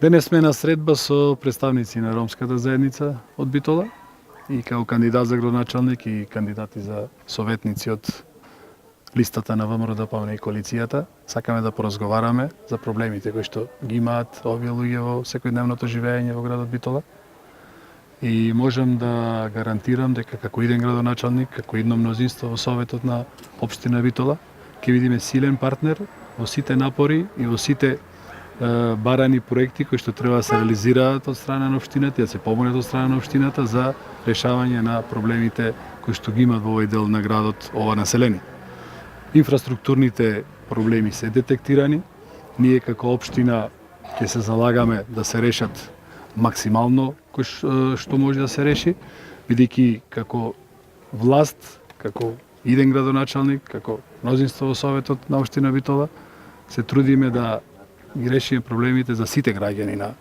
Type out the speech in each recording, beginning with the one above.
Денес сме на средба со представници на ромската заедница од Битола и како кандидат за градоначалник и кандидати за советници од листата на ВМРО-ДПМН и коалицијата. Сакаме да поразговараме за проблемите кои што ги имаат овие луѓе во секојдневното живење во градот Битола. И можам да гарантирам дека како иден градоначалник, како идно мнозинство во Советот на Општина Битола, ќе видиме силен партнер во сите напори и во сите барани проекти кои што треба да се реализираат од страна на општината и да се помогнат од страна на општината за решавање на проблемите кои што ги имат во овој дел на градот ова населени. Инфраструктурните проблеми се детектирани. Ние како општина ќе се залагаме да се решат максимално кој што може да се реши, бидејќи како власт, како иден градоначалник, како мнозинство во Советот на општина Битола, се трудиме да ги решиме проблемите за сите граѓани на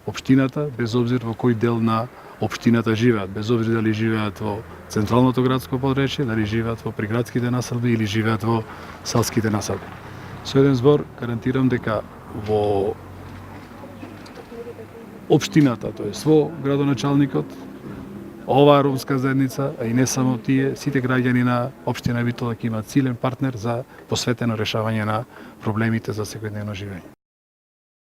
општината, без обзир во кој дел на општината живеат, без обзир дали живеат во централното градско подречје, дали живеат во приградските населби или живеат во селските населби. Со еден збор гарантирам дека во општината, тоест во градоначалникот, оваа ромска заедница, а и не само тие, сите граѓани на општина Битола ќе имаат силен партнер за посветено решавање на проблемите за секојдневно живење.